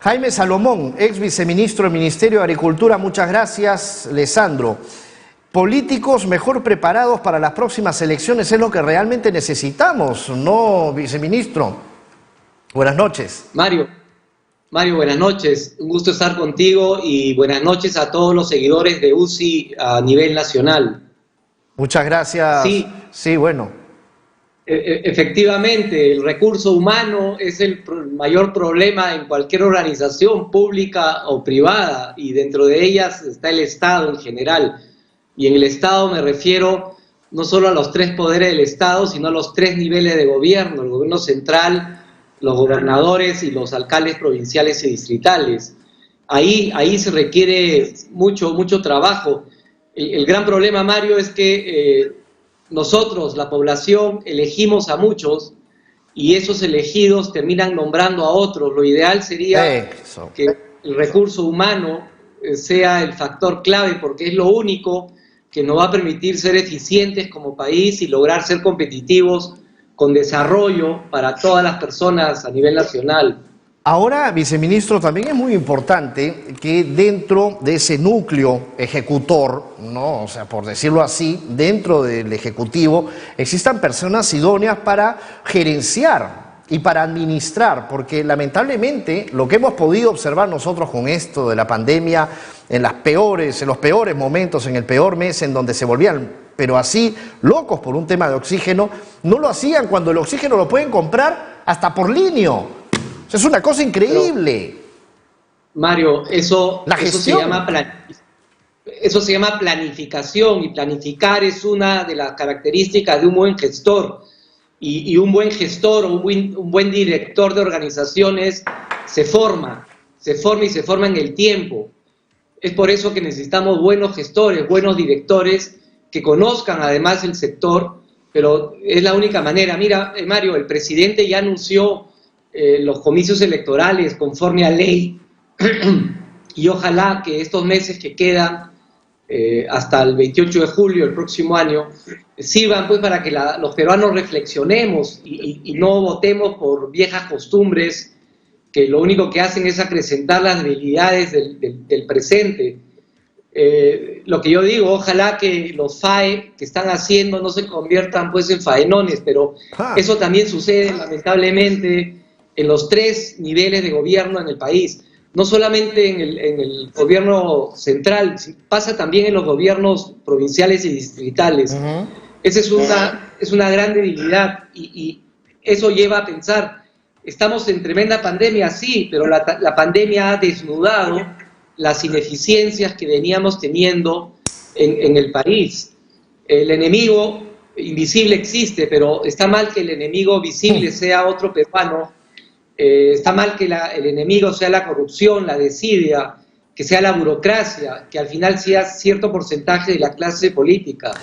Jaime Salomón, ex viceministro del Ministerio de Agricultura, muchas gracias, Lesandro. Políticos mejor preparados para las próximas elecciones es lo que realmente necesitamos, ¿no, viceministro? Buenas noches. Mario, buenas noches. Un gusto estar contigo y buenas noches a todos los seguidores de UCI a nivel nacional. Muchas gracias. Sí, bueno. Efectivamente, el recurso humano es el mayor problema en cualquier organización pública o privada, y dentro de ellas está el Estado en general. Y en el Estado me refiero no solo a los tres poderes del Estado, sino a los tres niveles de gobierno: el gobierno central, los gobernadores y los alcaldes provinciales y distritales. Ahí se requiere mucho trabajo. El gran problema, Mario, es que nosotros, la población, elegimos a muchos y esos elegidos terminan nombrando a otros. Lo ideal sería que el recurso humano sea el factor clave, porque es lo único que nos va a permitir ser eficientes como país y lograr ser competitivos con desarrollo para todas las personas a nivel nacional. Ahora, viceministro, también es muy importante que dentro de ese núcleo ejecutor, ¿no? O sea, por decirlo así, dentro del Ejecutivo existan personas idóneas para gerenciar y para administrar, porque lamentablemente lo que hemos podido observar nosotros con esto de la pandemia, en los peores momentos, en el peor mes en donde se volvían, pero así, locos por un tema de oxígeno, no lo hacían cuando el oxígeno lo pueden comprar hasta por línea. Es una cosa increíble. Pero, Mario, eso se llama planificación, y planificar es una de las características de un buen gestor. Y un buen gestor o un buen director de organizaciones se forma en el tiempo. Es por eso que necesitamos buenos gestores, buenos directores que conozcan además el sector, pero es la única manera. Mira, Mario, el presidente ya anunció los comicios electorales conforme a ley y ojalá que estos meses que quedan hasta el 28 de julio del próximo año sirvan pues para que los peruanos reflexionemos y no votemos por viejas costumbres que lo único que hacen es acrecentar las debilidades del presente. Lo que yo digo, ojalá que los FAE que están haciendo no se conviertan pues en faenones, pero eso también sucede lamentablemente en los tres niveles de gobierno en el país, no solamente en el gobierno central, pasa también en los gobiernos provinciales y distritales. Esa es una gran debilidad y eso lleva a pensar, estamos en tremenda pandemia, sí, pero la pandemia ha desnudado las ineficiencias que veníamos teniendo en el país. El enemigo invisible existe, pero está mal que el enemigo visible sea otro peruano. Está mal que el enemigo sea la corrupción, la desidia, que sea la burocracia, que al final sea cierto porcentaje de la clase política.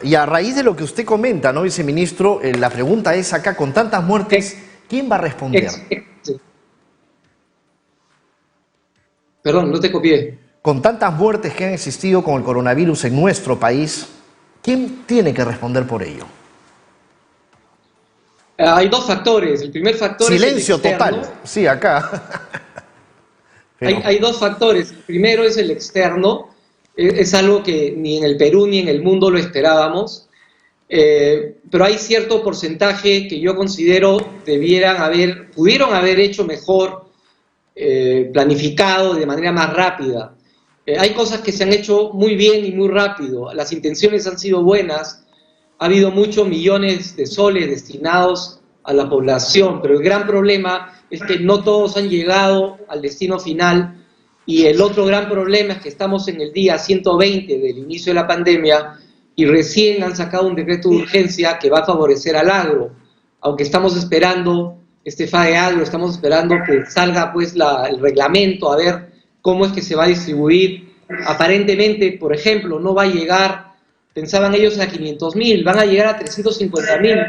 Y a raíz de lo que usted comenta, ¿no, viceministro? La pregunta es acá, con tantas muertes, ¿quién va a responder? Perdón, no te copié. Con tantas muertes que han existido con el coronavirus en nuestro país, ¿quién tiene que responder por ello? Hay dos factores. El primer factor silencio es el externo. Total. Sí, acá. Hay dos factores. El primero es el externo. Es algo que ni en el Perú ni en el mundo lo esperábamos. Pero hay cierto porcentaje que yo considero pudieron haber hecho mejor, planificado de manera más rápida. Hay cosas que se han hecho muy bien y muy rápido. Las intenciones han sido buenas. Ha habido muchos millones de soles destinados a la población, pero el gran problema es que no todos han llegado al destino final, y el otro gran problema es que estamos en el día 120 del inicio de la pandemia y recién han sacado un decreto de urgencia que va a favorecer al agro, aunque estamos esperando este FAE Agro, estamos esperando que salga pues el reglamento, a ver cómo es que se va a distribuir. Aparentemente, por ejemplo, no va a llegar, pensaban ellos, a 500.000, van a llegar a 350.000,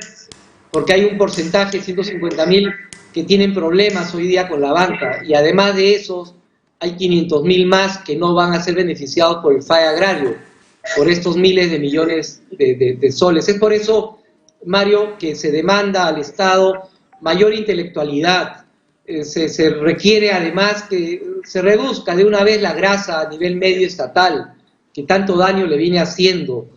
porque hay un porcentaje, 150.000, que tienen problemas hoy día con la banca, y además de esos, hay 500.000 más que no van a ser beneficiados por el FAE agrario, por estos miles de millones de soles. Es por eso, Mario, que se demanda al Estado mayor intelectualidad, se requiere además que se reduzca de una vez la grasa a nivel medio estatal, que tanto daño le viene haciendo.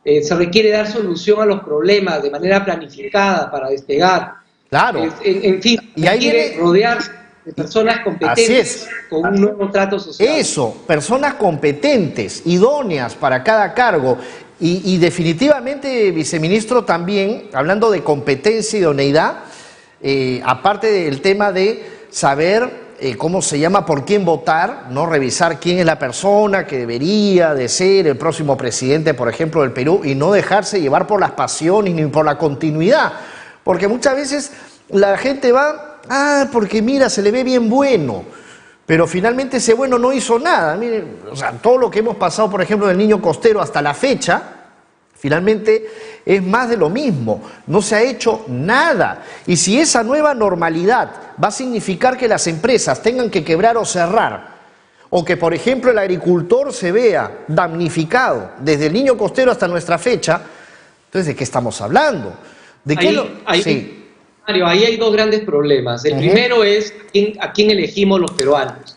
Se requiere dar solución a los problemas de manera planificada para despegar. Claro. En fin, y ahí quiere viene... rodear de personas competentes con un nuevo trato social. Eso, personas competentes, idóneas para cada cargo. Y definitivamente, viceministro, también, hablando de competencia y idoneidad, aparte del tema de saber cómo se llama, por quién votar, ¿no? Revisar quién es la persona que debería de ser el próximo presidente, por ejemplo, del Perú, y no dejarse llevar por las pasiones ni por la continuidad, porque muchas veces la gente va, porque mira, se le ve bien bueno, pero finalmente ese bueno no hizo nada. Miren, o sea, todo lo que hemos pasado, por ejemplo, del niño costero hasta la fecha, finalmente es más de lo mismo, no se ha hecho nada. Y si esa nueva normalidad va a significar que las empresas tengan que quebrar o cerrar, o que, por ejemplo, el agricultor se vea damnificado desde el niño costero hasta nuestra fecha, entonces, ¿de qué estamos hablando? ¿De qué sí. Mario, ahí hay dos grandes problemas. El primero es a quién elegimos los peruanos.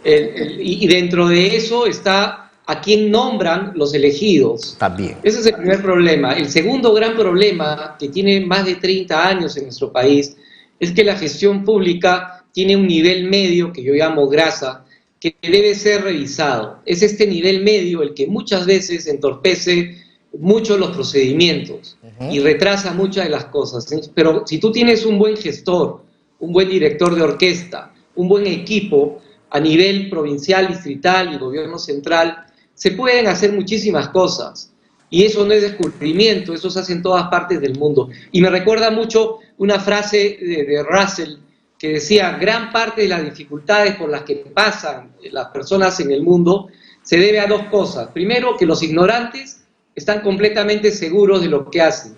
Y dentro de eso está a quién nombran los elegidos. También. Ese es el primer problema. El segundo gran problema, que tiene más de 30 años en nuestro país, es que la gestión pública tiene un nivel medio, que yo llamo grasa, que debe ser revisado. Es este nivel medio el que muchas veces entorpece mucho los procedimientos y retrasa muchas de las cosas. Pero si tú tienes un buen gestor, un buen director de orquesta, un buen equipo a nivel provincial, distrital y gobierno central, se pueden hacer muchísimas cosas. Y eso no es descubrimiento, eso se hace en todas partes del mundo. Y me recuerda mucho una frase de Russell que decía: gran parte de las dificultades por las que pasan las personas en el mundo se debe a dos cosas. Primero, que los ignorantes están completamente seguros de lo que hacen,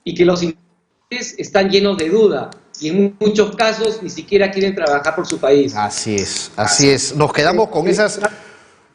y que los ignorantes están llenos de duda, y en muchos casos ni siquiera quieren trabajar por su país. Así es. Nos quedamos con esas...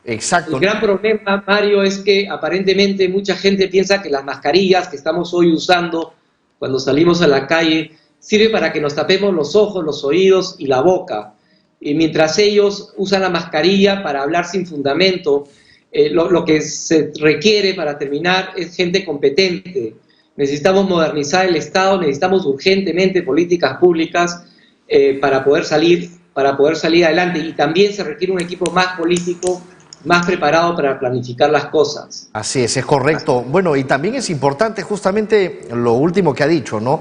Exacto. El gran problema, Mario, es que aparentemente mucha gente piensa que las mascarillas que estamos hoy usando cuando salimos a la calle sirve para que nos tapemos los ojos, los oídos y la boca, y mientras ellos usan la mascarilla para hablar sin fundamento. Lo que se requiere para terminar es gente competente. Necesitamos modernizar el Estado, necesitamos urgentemente políticas públicas para poder salir adelante, y también se requiere un equipo más político, más preparado para planificar las cosas. Así es correcto. Bueno, y también es importante justamente lo último que ha dicho, ¿no?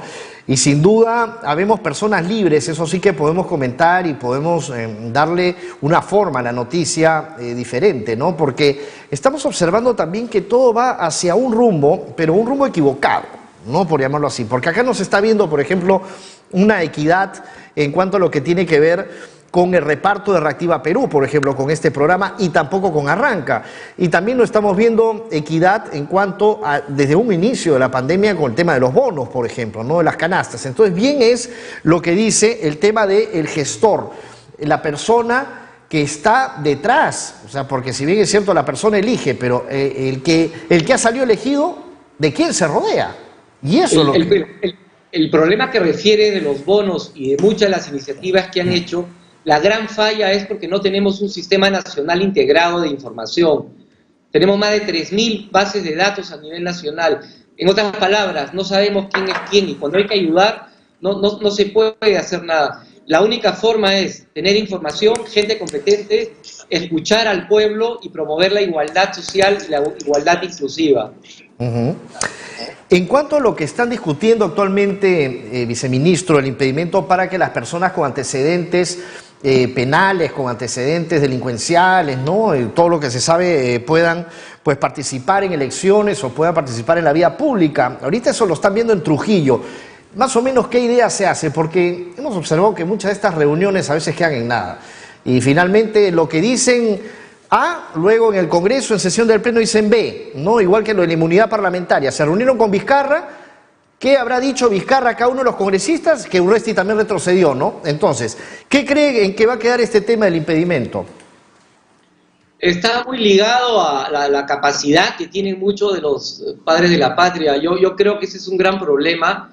Y sin duda, habemos personas libres, eso sí que podemos comentar y podemos darle una forma a la noticia diferente, ¿no? Porque estamos observando también que todo va hacia un rumbo, pero un rumbo equivocado, ¿no? Por llamarlo así. Porque acá nos está viendo, por ejemplo, una equidad en cuanto a lo que tiene que ver con el reparto de Reactiva Perú, por ejemplo, con este programa, y tampoco con Arranca. Y también lo estamos viendo equidad en cuanto a, desde un inicio de la pandemia, con el tema de los bonos, por ejemplo, ¿no? De las canastas. Entonces, bien es lo que dice el tema del gestor, la persona que está detrás, o sea, porque si bien es cierto, la persona elige, pero el que ha salido elegido, ¿de quién se rodea? Y eso es lo que... El problema que refiere de los bonos y de muchas de las iniciativas que han hecho, la gran falla es porque no tenemos un sistema nacional integrado de información. Tenemos más de 3.000 bases de datos a nivel nacional. En otras palabras, no sabemos quién es quién, y cuando hay que ayudar, no se puede hacer nada. La única forma es tener información, gente competente, escuchar al pueblo y promover la igualdad social y la igualdad inclusiva. En cuanto a lo que están discutiendo actualmente, viceministro, el impedimento para que las personas con antecedentes penales, con antecedentes delincuenciales, ¿no? Todo lo que se sabe, puedan pues participar en elecciones o puedan participar en la vida pública. Ahorita eso lo están viendo en Trujillo. Más o menos, ¿qué idea se hace? Porque hemos observado que muchas de estas reuniones a veces quedan en nada. Y finalmente lo que dicen A, luego en el Congreso, en sesión del Pleno, dicen B, ¿no? Igual que lo de la inmunidad parlamentaria. Se reunieron con Vizcarra. ¿Qué habrá dicho Vizcarra a cada uno de los congresistas? Que Urresti también retrocedió, ¿no? Entonces, ¿qué cree en que va a quedar este tema del impedimento? Está muy ligado a la capacidad que tienen muchos de los padres de la patria. Yo creo que ese es un gran problema,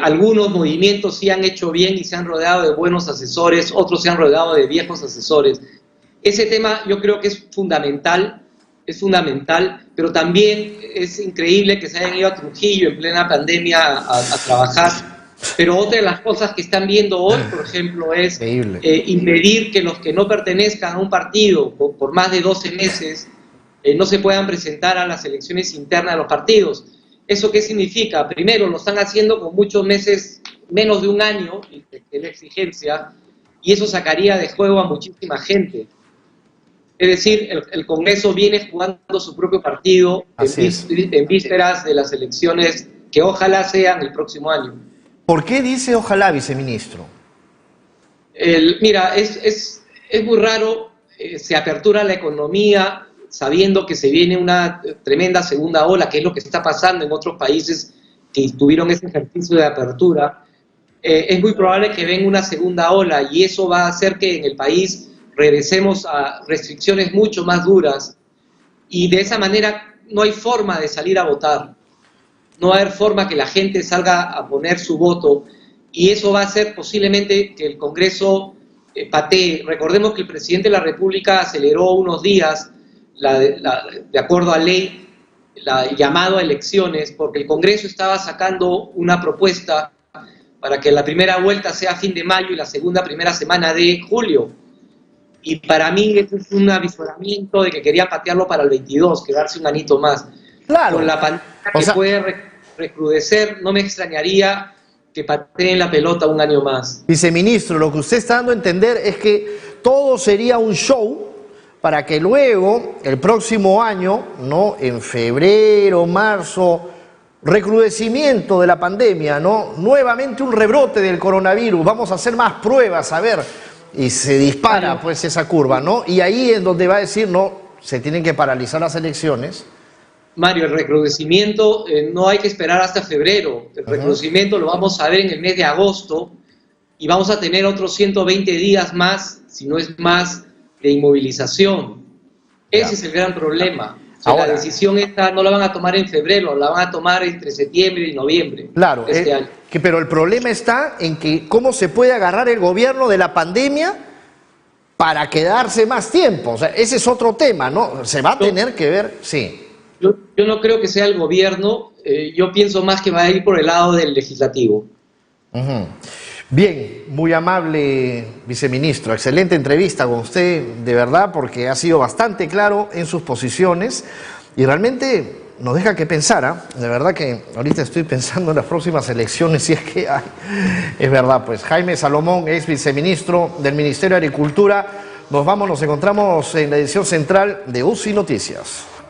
Algunos movimientos sí han hecho bien y se han rodeado de buenos asesores, otros se han rodeado de viejos asesores. Ese tema yo creo que es fundamental, pero también es increíble que se hayan ido a Trujillo en plena pandemia a trabajar. Pero otra de las cosas que están viendo hoy, por ejemplo, es impedir que los que no pertenezcan a un partido por más de 12 meses no se puedan presentar a las elecciones internas de los partidos. ¿Eso qué significa? Primero, lo están haciendo con muchos meses, menos de un año, que es la exigencia, y eso sacaría de juego a muchísima gente. Es decir, el Congreso viene jugando su propio partido en vísperas de las elecciones que ojalá sean el próximo año. ¿Por qué dice ojalá, viceministro? Mira, es muy raro, se apertura la economía sabiendo que se viene una tremenda segunda ola, que es lo que está pasando en otros países que tuvieron ese ejercicio de apertura. Es muy probable que venga una segunda ola y eso va a hacer que en el país regresemos a restricciones mucho más duras y de esa manera no hay forma de salir a votar. No va a haber forma que la gente salga a poner su voto y eso va a hacer posiblemente que el Congreso patee. Recordemos que el presidente de la República aceleró unos días, de acuerdo a ley, el llamado a elecciones, porque el Congreso estaba sacando una propuesta para que la primera vuelta sea a fin de mayo y la segunda primera semana de julio. Y para mí eso es un avisoramiento de que quería patearlo para el 22, quedarse un anito más. Claro. Con la pandemia que puede recrudecer, no me extrañaría que pateen la pelota un año más. Viceministro, lo que usted está dando a entender es que todo sería un show para que luego, el próximo año, ¿no?, en febrero, marzo, recrudecimiento de la pandemia, ¿no?, nuevamente un rebrote del coronavirus, vamos a hacer más pruebas, a ver, y se dispara pues esa curva, ¿no? Y ahí es donde va a decir, no, se tienen que paralizar las elecciones. Mario, el recrudecimiento no hay que esperar hasta febrero. El recrudecimiento lo vamos a ver en el mes de agosto y vamos a tener otros 120 días más, si no es más, de inmovilización. Ese es el gran problema. O sea, la decisión esta no la van a tomar en febrero, la van a tomar entre septiembre y noviembre. Claro, de este año. Pero el problema está en que cómo se puede agarrar el gobierno de la pandemia para quedarse más tiempo. O sea, ese es otro tema, ¿no? Se va a tener que ver, sí. Yo no creo que sea el gobierno, yo pienso más que va a ir por el lado del legislativo. Bien, muy amable viceministro, excelente entrevista con usted, de verdad, porque ha sido bastante claro en sus posiciones y realmente nos deja que pensar, ¿eh? De verdad que ahorita estoy pensando en las próximas elecciones, si es que hay. Es verdad, pues Jaime Salomón, ex viceministro del Ministerio de Agricultura. Nos vamos, nos encontramos en la edición central de UCI Noticias.